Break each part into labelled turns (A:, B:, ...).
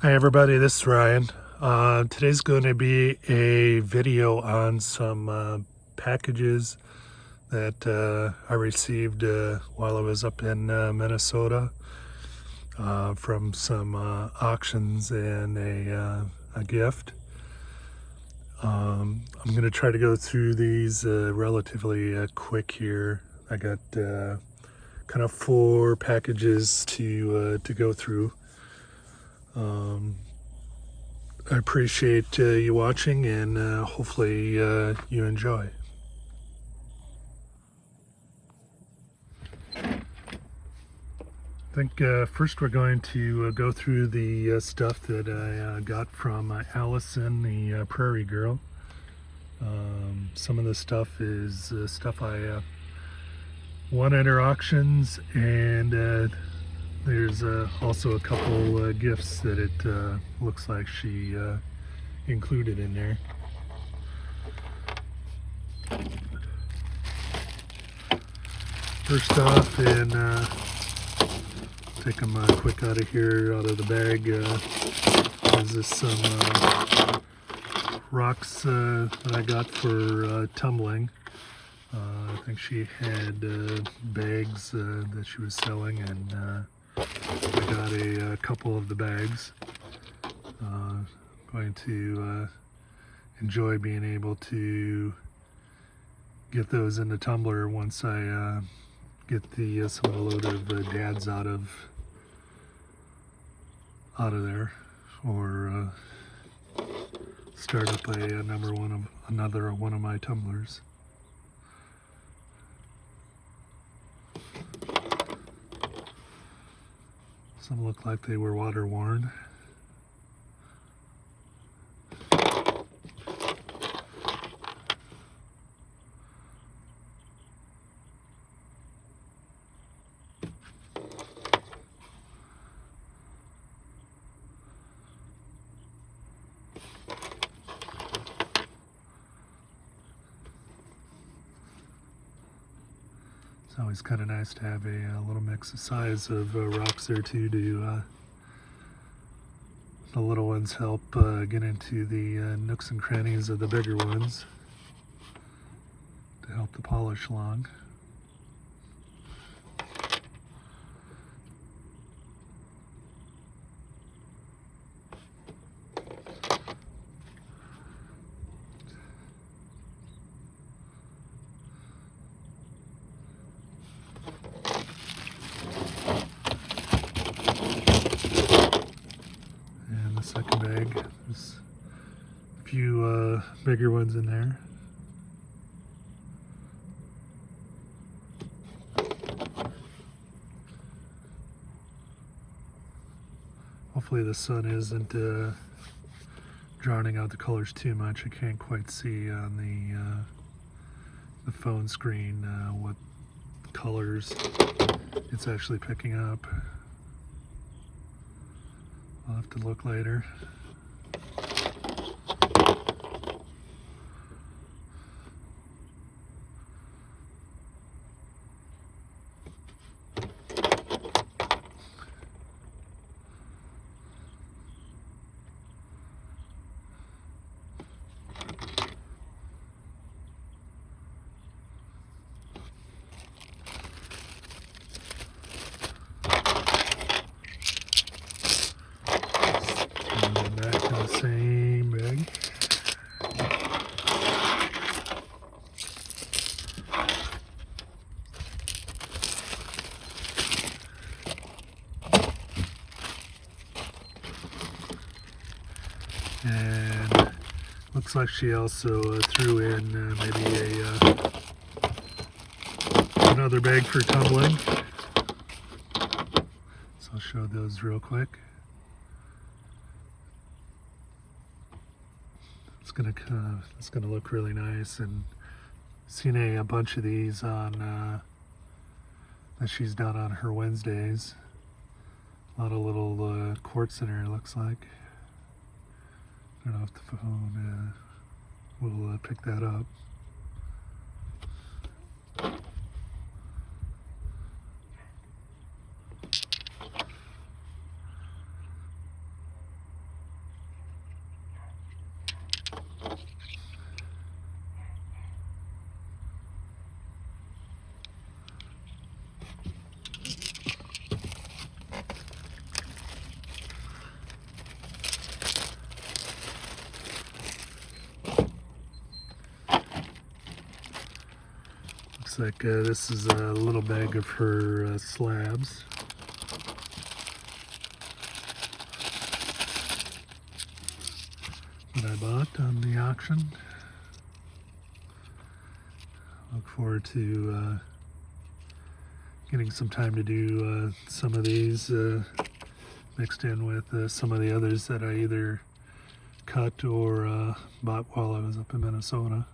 A: Hi everybody, this is Ryan. Today's going to be a video on some packages that I received while I was up in Minnesota from some auctions and a gift. I'm going to try to go through these relatively quick here. I got kind of 4 packages to go through. I appreciate you watching, and hopefully you enjoy. I think first we're going to go through the stuff that I got from Allison, the prairie girl. Some of the stuff is stuff I won at her auctions, and there's also a couple gifts that it looks like she included in there. First off, and take them quick out of here, out of the bag, is this some rocks that I got for tumbling. I think she had bags that she was selling, and I got a couple of the bags. Going to enjoy being able to get those in the tumbler once I get the some of the load of dads out of there, or start up another one of my tumblers. Some look like they were water worn. It's always kind of nice to have a little mix of size of rocks there too, to the little ones help get into the nooks and crannies of the bigger ones to help the polish along. Second bag, there's a few bigger ones in there. Hopefully the sun isn't drowning out the colors too much. I can't quite see on the phone screen what colors it's actually picking up. I'll have to look later. Same bag. And looks like she also threw in maybe another bag for tumbling. So I'll show those real quick. It's gonna look really nice, and seen a bunch of these on that she's done on her Wednesdays. A lot of little quartz in her, looks like. I don't know if the phone will pick that up. Looks like this is a little bag of her slabs. That I bought on the auction. Look forward to getting some time to do some of these mixed in with some of the others that I either cut or bought while I was up in Minnesota.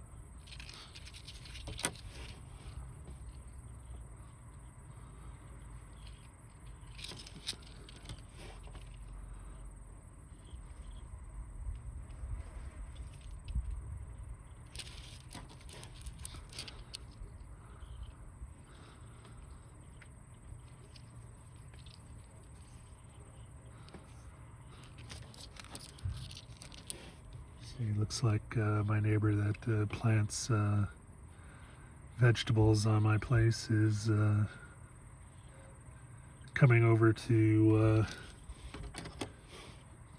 A: It looks like my neighbor that plants vegetables on my place is coming over to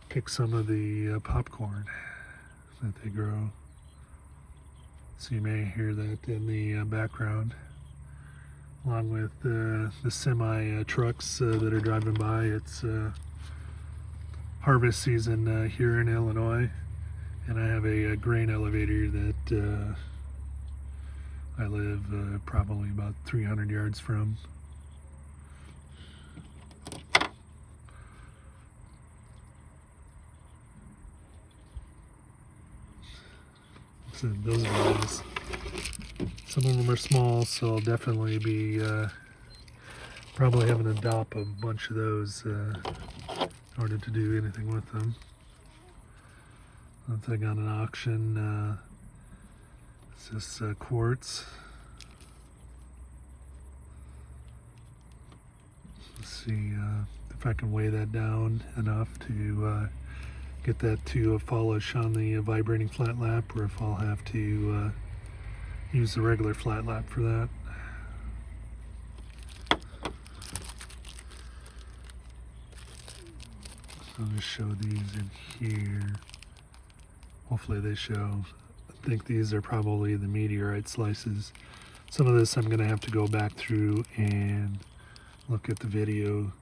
A: pick some of the popcorn that they grow. So you may hear that in the background, along with the semi trucks that are driving by. It's harvest season here in Illinois. And I have a grain elevator that I live probably about 300 yards from. So those guys, some of them are small, so I'll definitely be probably having to adopt a bunch of those in order to do anything with them. One thing on an auction, it's this quartz. Let's see if I can weigh that down enough to get that to polish on the vibrating flat lap, or if I'll have to use the regular flat lap for that. I'll just show these in here. Hopefully they show. I think these are probably the meteorite slices. Some of this I'm going to have to go back through and look at the video.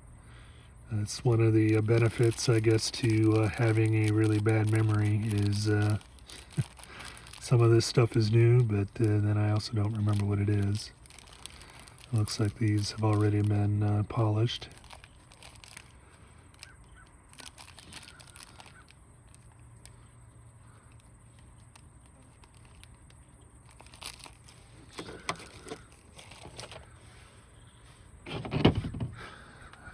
A: It's one of the benefits, I guess, to having a really bad memory is some of this stuff is new, but then I also don't remember what it is. It looks like these have already been polished.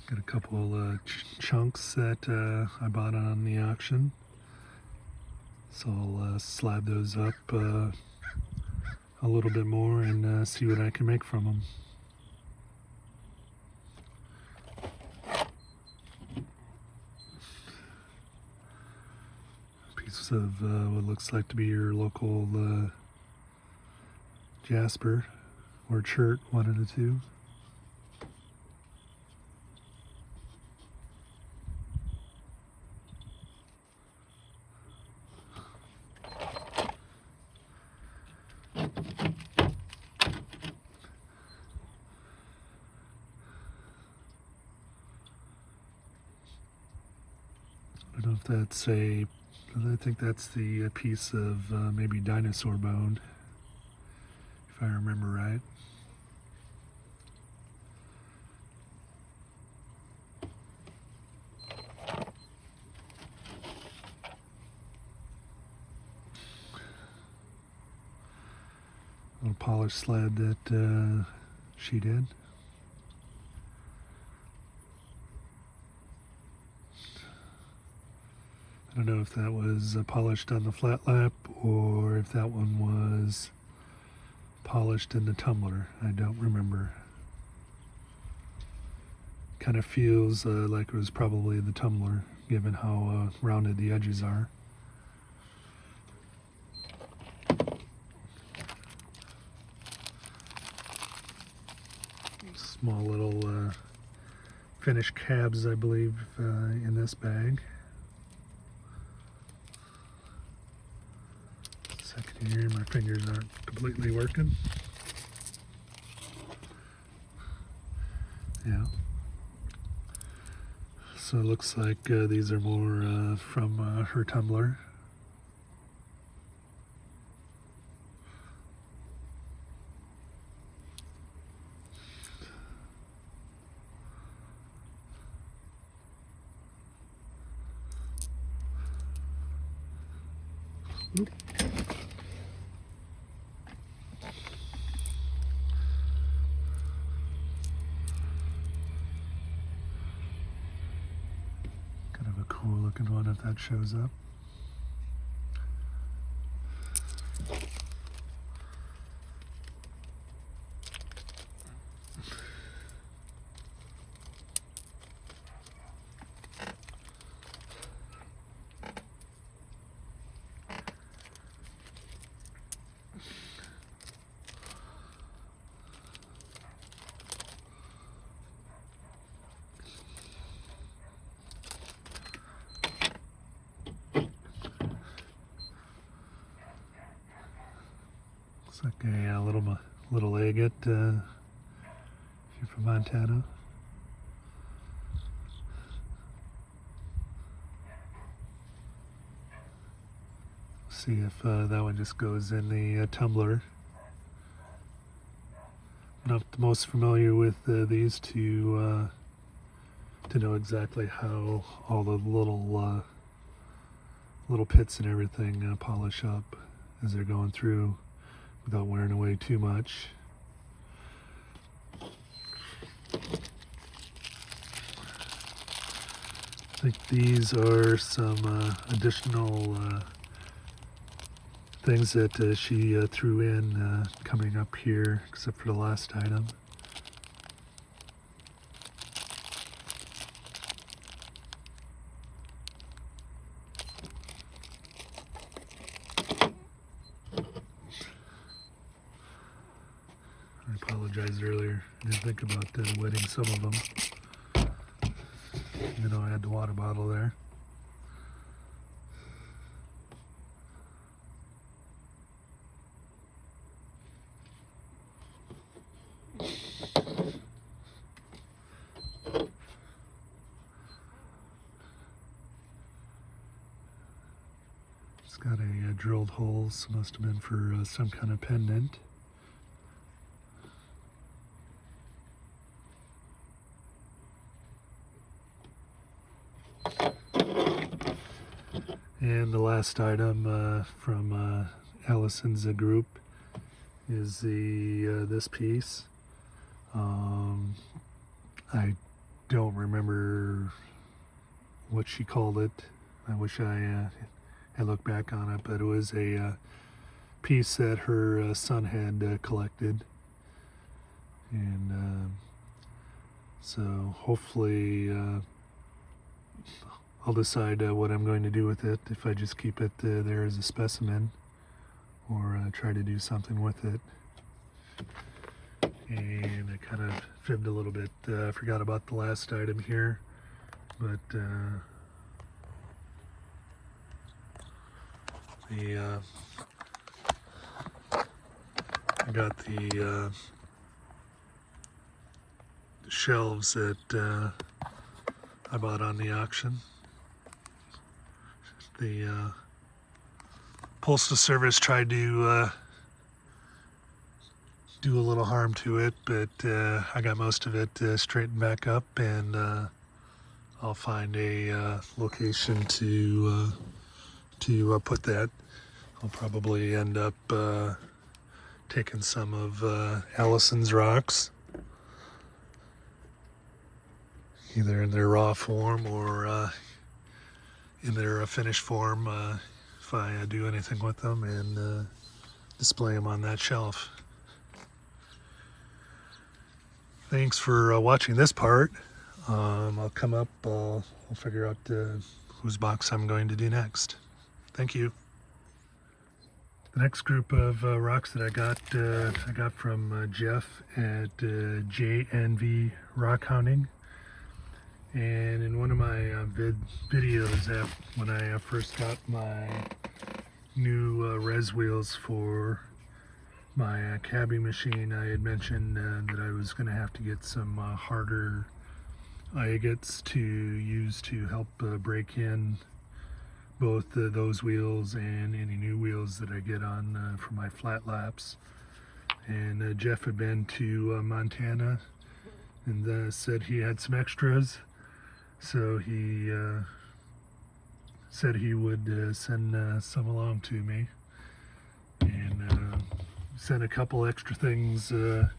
A: Got a couple chunks that I bought on the auction, so I'll slab those up a little bit more and see what I can make from them. Piece of what looks like to be your local jasper or chert, one of the two. I don't know if that's I think that's the piece of maybe dinosaur bone, if I remember right. Little polished slab that she did. I don't know if that was polished on the flat lap or if that one was polished in the tumbler. I don't remember. Kind of feels like it was probably the tumbler, given how rounded the edges are. Small little finished cabs, I believe, in this bag. Second here, my fingers aren't completely working. Yeah. So it looks like these are more from her tumbler. Oop. Kind of a cool looking one if that shows up. Looks like a little agate here from Montana. See if that one just goes in the tumbler. I'm not the most familiar with these to know exactly how all the little pits and everything polish up as they're going through without wearing away too much. I think these are some additional things that she threw in coming up here, except for the last item. I apologize earlier. I didn't think about wetting some of them. Even though I had the water bottle there. It's got a drilled hole, so must have been for some kind of pendant. And the last item from Allison's group is this piece. I don't remember what she called it. I wish I looked back on it, but it was a piece that her son had collected, and so hopefully I'll decide what I'm going to do with it, if I just keep it there as a specimen or try to do something with it. And I kind of fibbed a little bit. I forgot about the last item here, but I got the shelves that I bought on the auction. The Postal Service tried to do a little harm to it, but I got most of it straightened back up, and I'll find a location to put that. I'll probably end up taking some of Allison's rocks, either in their raw form or in their finished form, if I do anything with them, and display them on that shelf. Thanks for watching this part. I'll come up, I'll figure out whose box I'm going to do next. Thank you. The next group of rocks that I got from Jeff at JNV Rock Hounding. And in one of my videos, when I first got my new res wheels for my cabbing machine, I had mentioned that I was going to have to get some harder agates to use to help break in both those wheels and any new wheels that I get on for my flat laps. And Jeff had been to Montana and said he had some extras, so he said he would send some along to me, and sent a couple extra things in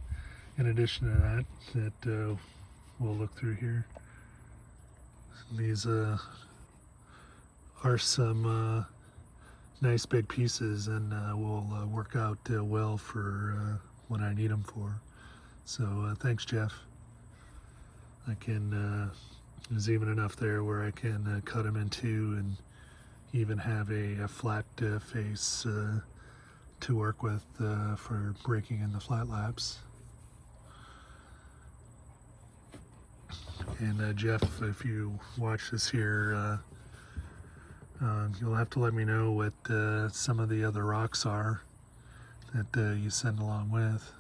A: addition to that we'll look through here. These are some nice big pieces, and will work out well for what I need them for. So thanks, Jeff. I can, there's even enough there where I can cut them in two and even have a flat face to work with for breaking in the flat laps. And Jeff, if you watch this here, you'll have to let me know what some of the other rocks are that you send along with.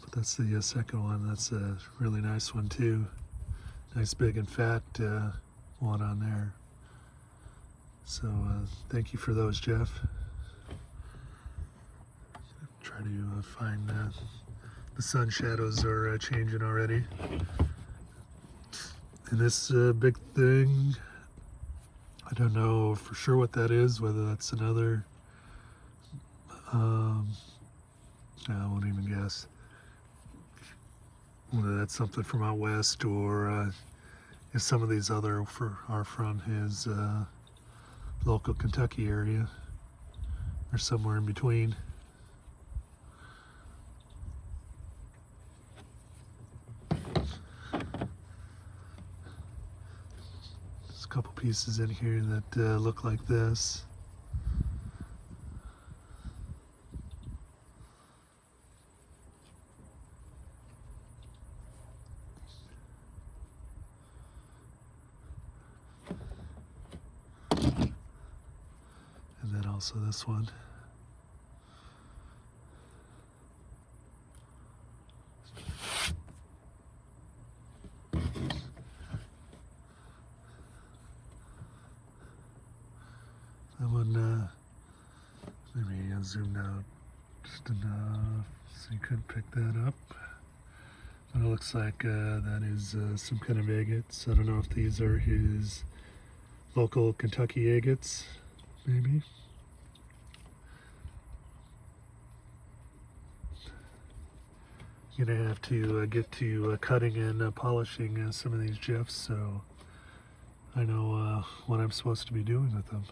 A: But that's the second one. That's a really nice one too. Nice big and fat one on there. So thank you for those, Jeff. Try to find the sun shadows are changing already. And this big thing, I don't know for sure what that is, whether that's another, I won't even guess. Whether that's something from out west, or if some of these other are from his local Kentucky area, or somewhere in between. There's a couple pieces in here that look like this. And then also this one. That one, maybe zoomed out just enough so you couldn't pick that up. But it looks like that is some kind of agates. I don't know if these are his local Kentucky agates, maybe. You're gonna have to get to cutting and polishing some of these GIFs, so I know what I'm supposed to be doing with them.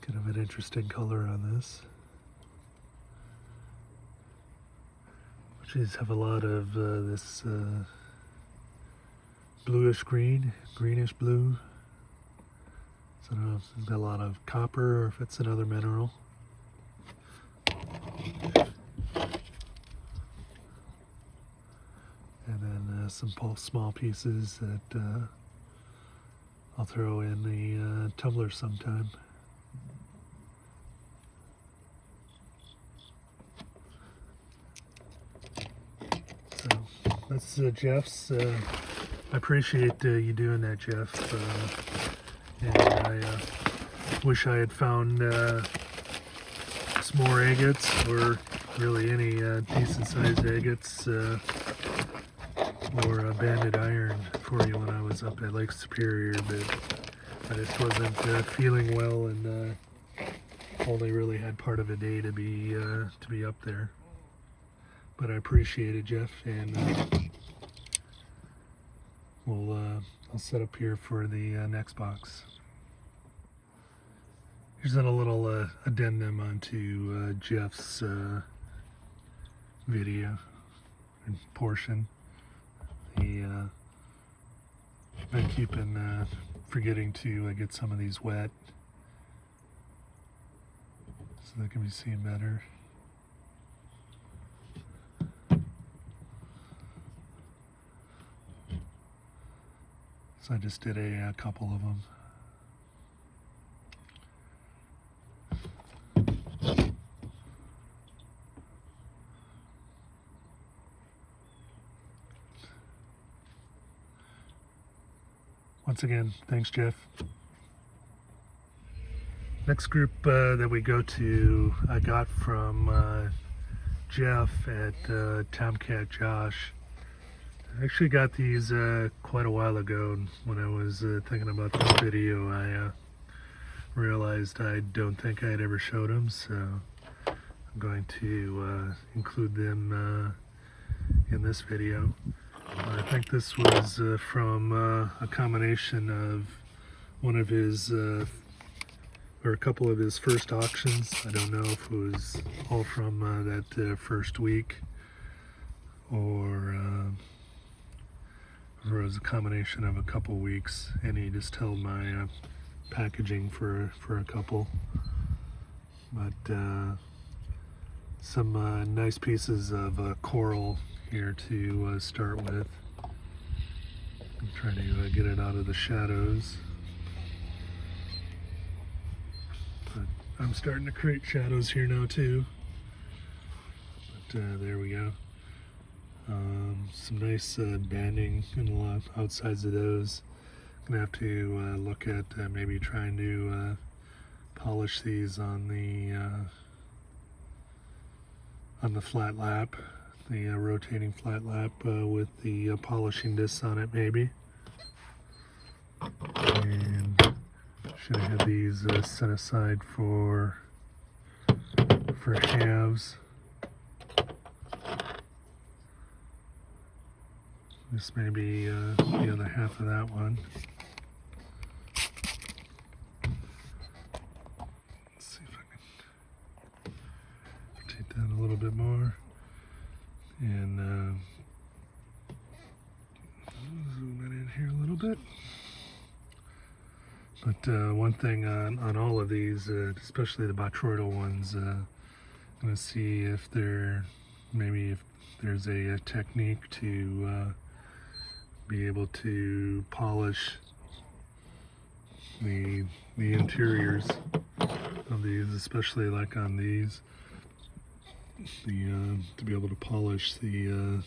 A: Kind of an interesting color on this. These have a lot of this bluish green, greenish blue. So I don't know if it's got a lot of copper or if it's another mineral. And then some small pieces that I'll throw in the tumbler sometime. That's Jeff's. I appreciate you doing that, Jeff. And I wish I had found some more agates, or really any decent sized agates, or banded iron for you when I was up at Lake Superior, but I just wasn't feeling well, and only really had part of a day to be up there. But I appreciate it, Jeff, and I'll set up here for the next box. Here's a little addendum onto Jeff's video and portion. He been keeping forgetting to get some of these wet so they can be seen better. So I just did a couple of them. Once again, thanks, Jeff. Next group that we go to, I got from Jeff at Tomcat Josh. I actually got these quite a while ago. When I was thinking about this video, I realized I don't think I had ever showed them, so I'm going to include them in this video. I think this was from a combination of one of his, or a couple of his first auctions. I don't know if it was all from that first week, or it was a combination of a couple weeks, and he just held my packaging for a couple. But some nice pieces of coral here to start with. I'm trying to get it out of the shadows, but I'm starting to create shadows here now too. But there we go. Some nice banding in the outsides of those. I'm gonna have to look at maybe trying to polish these on the flat lap. The rotating flat lap with the polishing discs on it, maybe. And should have had these set aside for halves. This may be the other half of that one. Let's see if I can rotate that a little bit more. And zoom it in here a little bit. But one thing on all of these, especially the botryoidal ones, I'm going to see if if there's a technique to be able to polish the interiors of these, especially like on these. To be able to polish the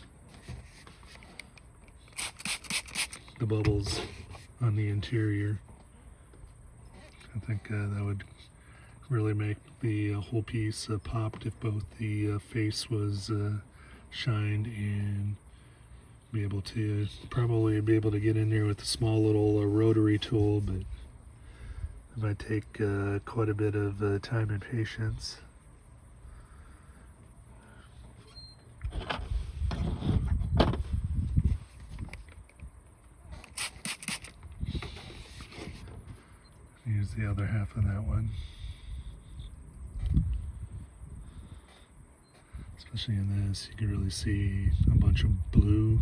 A: bubbles on the interior. I think that would really make the whole piece popped if both the face was shined, and probably be able to get in there with a small little rotary tool, but it might take quite a bit of time and patience. Here's the other half of that one. Especially in this, you can really see a bunch of blue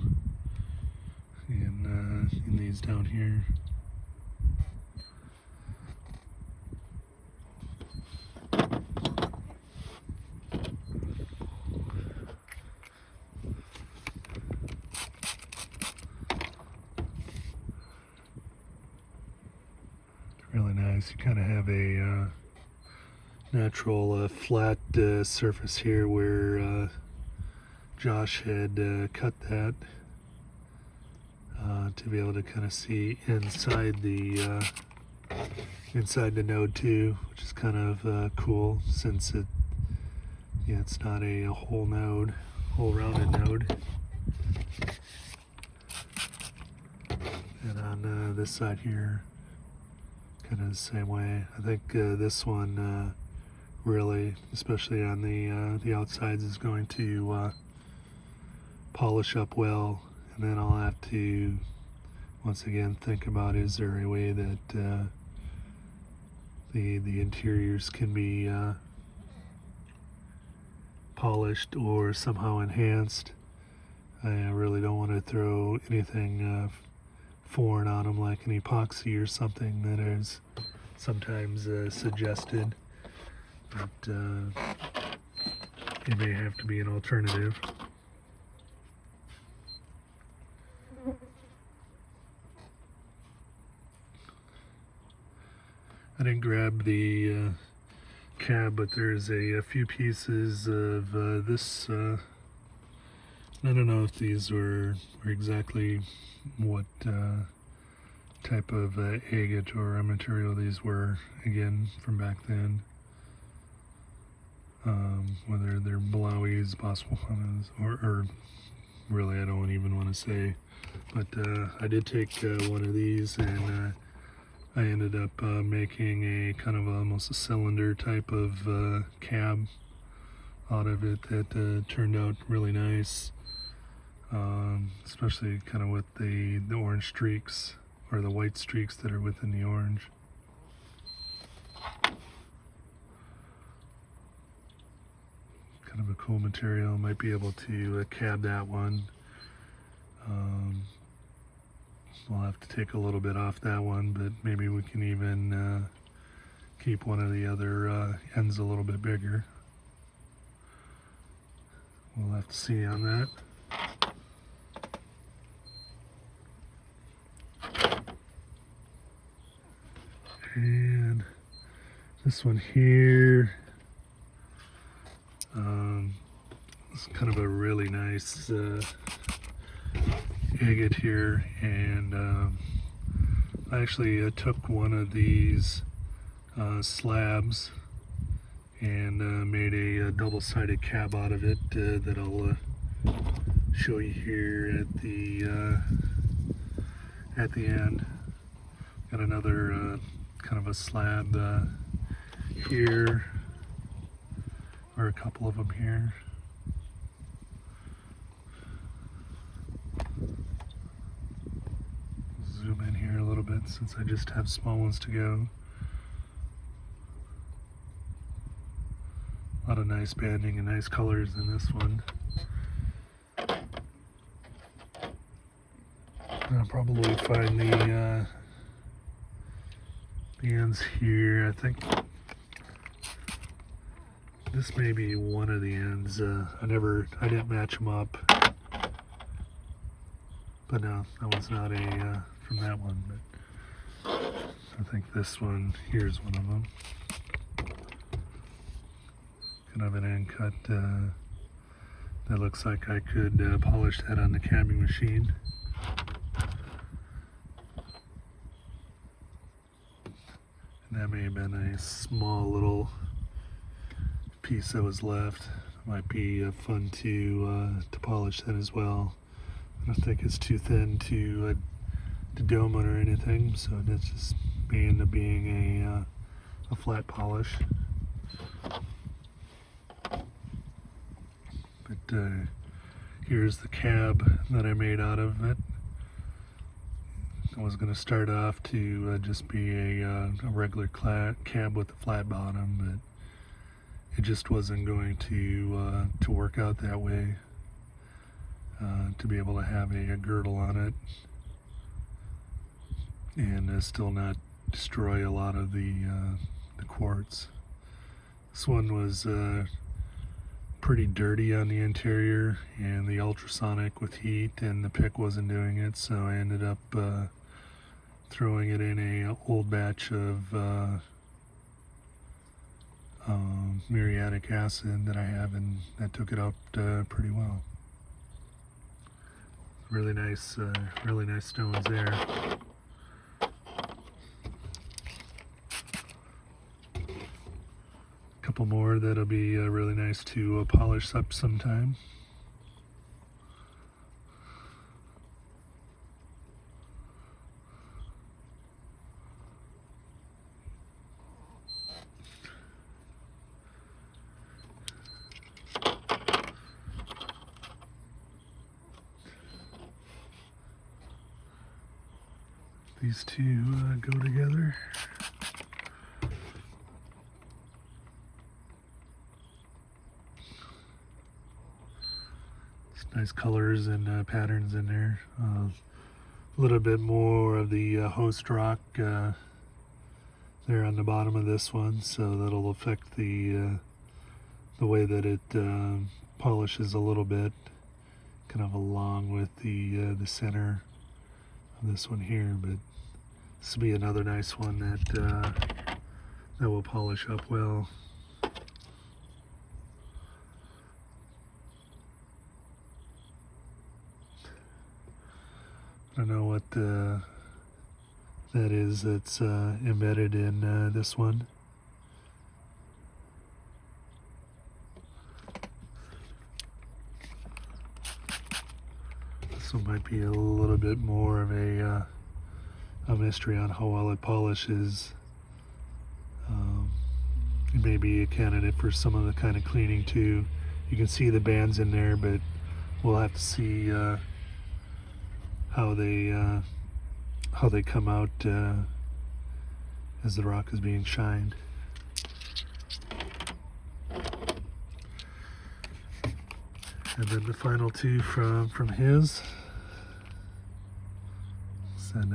A: in these down here. Really nice. You kind of have a natural flat surface here where Josh had cut that to be able to kind of see inside the node too, which is kind of cool, since it's not a whole rounded node. And on this side here, kind of the same way. I think this one really, especially on the outsides, is going to polish up well, and then I'll have to once again think about, is there a way that the interiors can be polished or somehow enhanced. I really don't want to throw anything foreign on them, like an epoxy or something that is sometimes suggested, but it may have to be an alternative. I didn't grab the cab, but there's a few pieces of this. I don't know if these were exactly what type of agate or material these were, again, from back then. Whether they're Malawi's, Botswanas, or really I don't even want to say. But I did take one of these, and I ended up making a kind of almost a cylinder type of cab out of it that turned out really nice, especially kind of with the orange streaks, or the white streaks that are within the orange. Kind of a cool material. Might be able to cab that one. We'll have to take a little bit off that one, but maybe we can even keep one of the other ends a little bit bigger. We'll have to see on that. And this one here, it's kind of a really nice agate here, and I actually took one of these slabs and made a double-sided cab out of it that I'll show you here at the end. Got another kind of a slab here, or a couple of them here. Zoom in here a little bit since I just have small ones to go. A lot of nice banding and nice colors in this one. I'll probably find the ends here. I think this may be one of the ends. I didn't match them up, but no, that one's not a from that one. But I think this one here is one of them. Kind of an end cut that looks like I could polish that on the cabbing machine. And that may have been a small little piece that was left. Might be fun to polish that as well. I don't think it's too thin to dome it or anything, so that's just may end up being a flat polish. But here's the cab that I made out of it. I was going to start off to just be a regular cab with a flat bottom, but it just wasn't going to work out that way. To be able to have a girdle on it and still not destroy a lot of the quartz. This one was pretty dirty on the interior, and the ultrasonic with heat and the pick wasn't doing it, so I ended up throwing it in a old batch of muriatic acid that I have, and that took it out pretty well. Really nice stones there. Couple more that'll be really nice to polish up sometime. These two go together. Nice colors and patterns in there. A little bit more of the host rock there on the bottom of this one, so that'll affect the way that it polishes a little bit, kind of along with the center of this one here. But this will be another nice one that that will polish up well. I don't know what that is that's embedded in this one. This one might be a little bit more of a mystery on how well it polishes. It may be a candidate for some of the kind of cleaning too. You can see the bands in there, but we'll have to see how they come out as the rock is being shined. And then the final two from his. And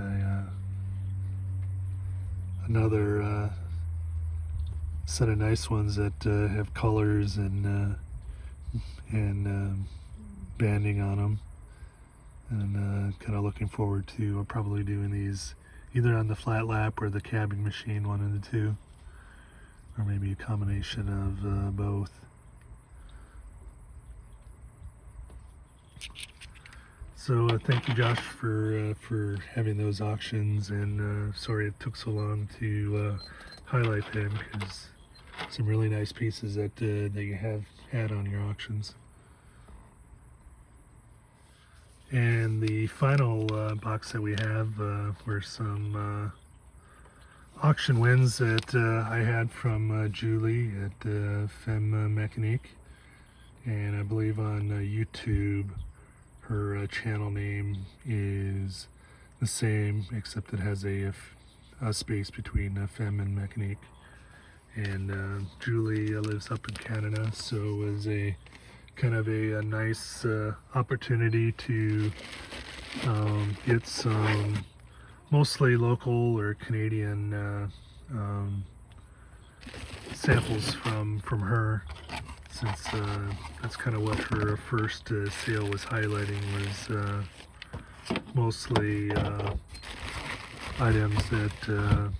A: another set of nice ones that have colors and banding on them. And kind of looking forward to probably doing these either on the flat lap or the cabbing machine, one of the two, or maybe a combination of both. So thank you, Josh, for having those auctions, and sorry it took so long to highlight them, because some really nice pieces that you have had on your auctions. And the final box that we have were some auction wins that I had from Julie at Femme Mécanique, and I believe on YouTube her channel name is the same, except it has a space between Femme and Mécanique. And Julie lives up in Canada, so it was a kind of a nice opportunity to get some mostly local or Canadian samples from her, since that's kind of what her first sale was highlighting, was mostly items that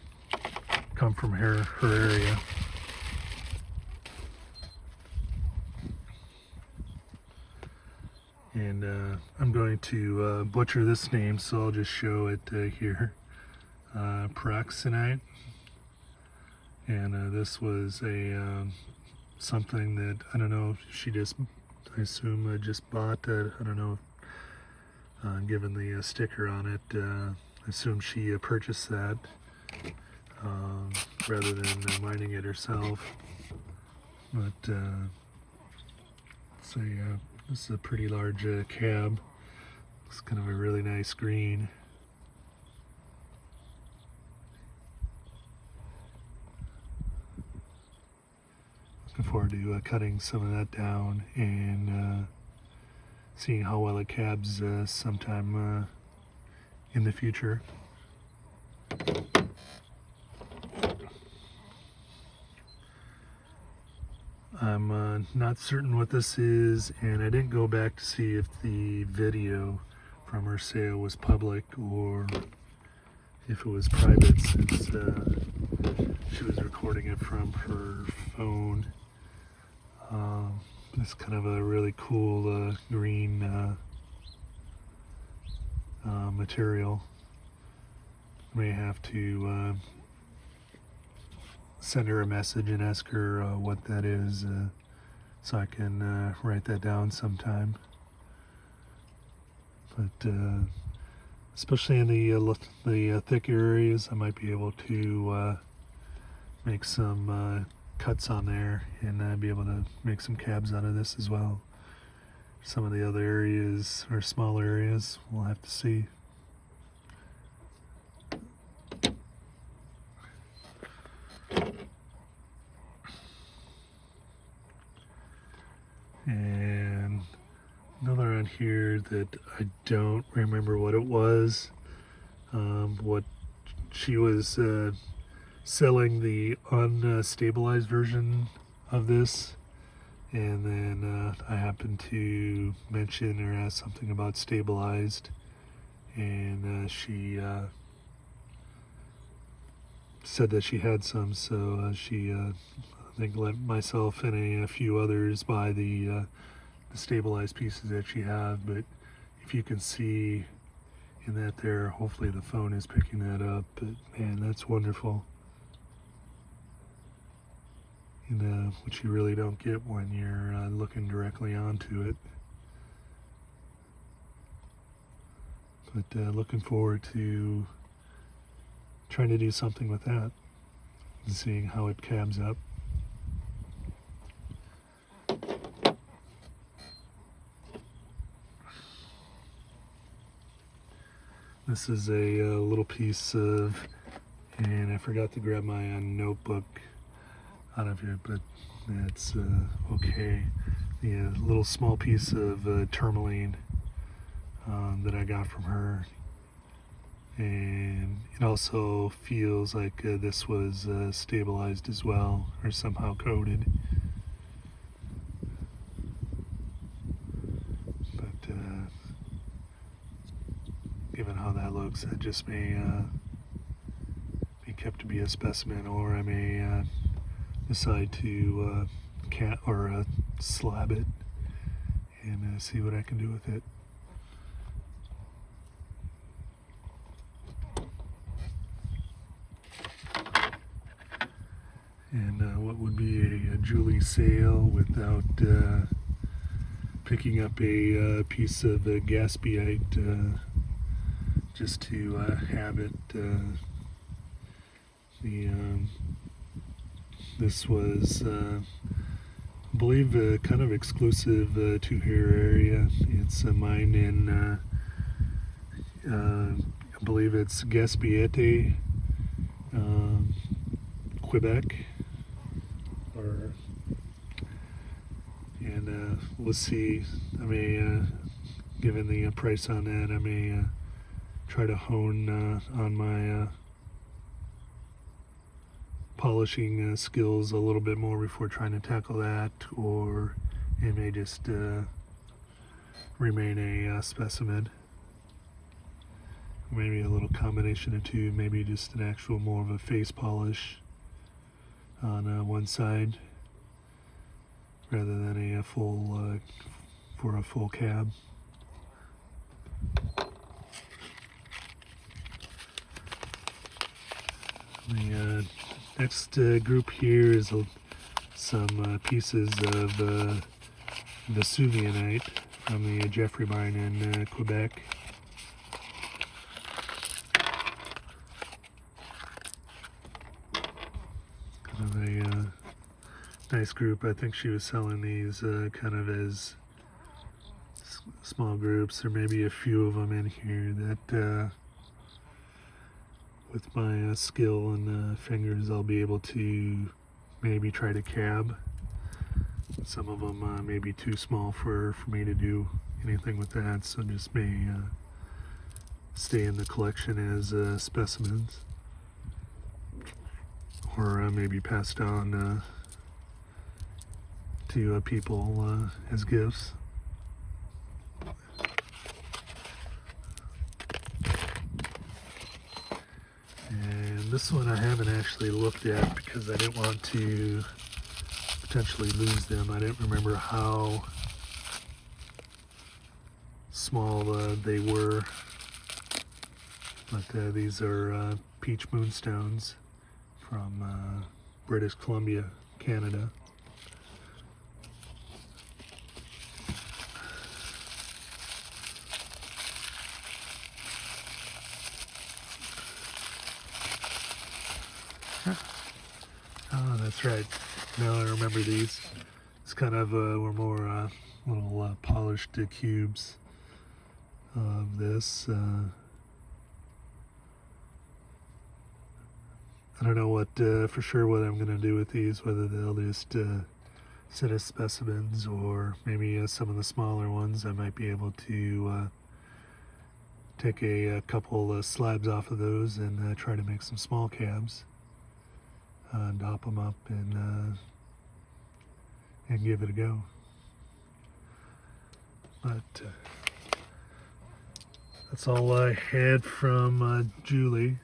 A: come from her area. And I'm going to butcher this name, so I'll just show it here. Peroxenite. And this was a something that, I don't know if she just, I assume just bought. I don't know, given the sticker on it, I assume she purchased that rather than mining it herself. But this is a pretty large cab. It's kind of a really nice green. Looking forward to cutting some of that down and seeing how well it cabs sometime in the future. I'm not certain what this is, and I didn't go back to see if the video from her sale was public or if it was private, since she was recording it from her phone. It's kind of a really cool green material. May have to send her a message and ask her what that is, so I can write that down sometime. But especially in the thicker areas, I might be able to make some cuts on there and be able to make some cabs out of this as well. Some of the other areas, or smaller areas, we'll have to see. And another on here that I don't remember what it was. What she was selling the unstabilized version of this, and then I happened to mention or ask something about stabilized, and she said that she had some, so she I think let myself and a few others buy the stabilized pieces that she had. But if you can see in that there, hopefully the phone is picking that up, but man, that's wonderful. Which you really don't get when you're looking directly onto it. But looking forward to trying to do something with that and seeing how it cabs up. This is a little piece of, and I forgot to grab my notebook out of here, but that's okay. The little small piece of tourmaline that I got from her, and it also feels like this was stabilized as well, or somehow coated. But given how that looks, that just may be kept to be a specimen, or I may decide to slab it and see what I can do with it. And what would be a Julie sail without picking up a piece of gaspiite just to have it. This was, I believe, kind of exclusive to her area. It's a mine in, I believe it's Gaspésie, Quebec. And we'll see. I may, given the price on that, I may try to hone on my polishing skills a little bit more before trying to tackle that, or it may just remain a specimen. Maybe a little combination of two, maybe just an actual more of a face polish on one side rather than a full for a full cab. The next group here is some pieces of Vesuvianite from the Jeffrey mine in Quebec. Kind of a nice group. I think she was selling these kind of as small groups. There may be a few of them in here that with my skill and fingers I'll be able to maybe try to cab. Some of them may be too small for me to do anything with that, so just may stay in the collection as specimens, or maybe passed on to people as gifts. And this one I haven't actually looked at because I didn't want to potentially lose them. I didn't remember how small they were, but these are peach moonstones from British Columbia, Canada. Oh, that's right. Now I remember these. It's kind of were more little polished cubes of this. I don't know what for sure what I'm going to do with these, whether they'll just sit as specimens, or maybe some of the smaller ones I might be able to take a couple slabs off of those and try to make some small cabs. Dop them up and give it a go. But that's all I had from Julie.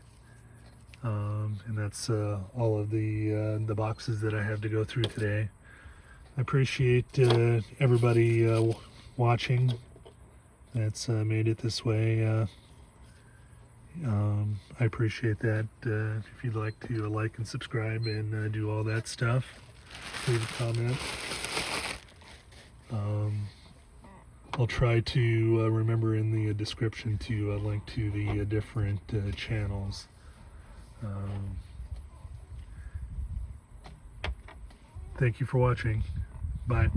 A: And that's all of the boxes that I have to go through today. I appreciate everybody watching that's made it this way. I appreciate that. If you'd like to like and subscribe and do all that stuff, leave a comment. I'll try to remember in the description to link to the different channels. Thank you for watching. Bye.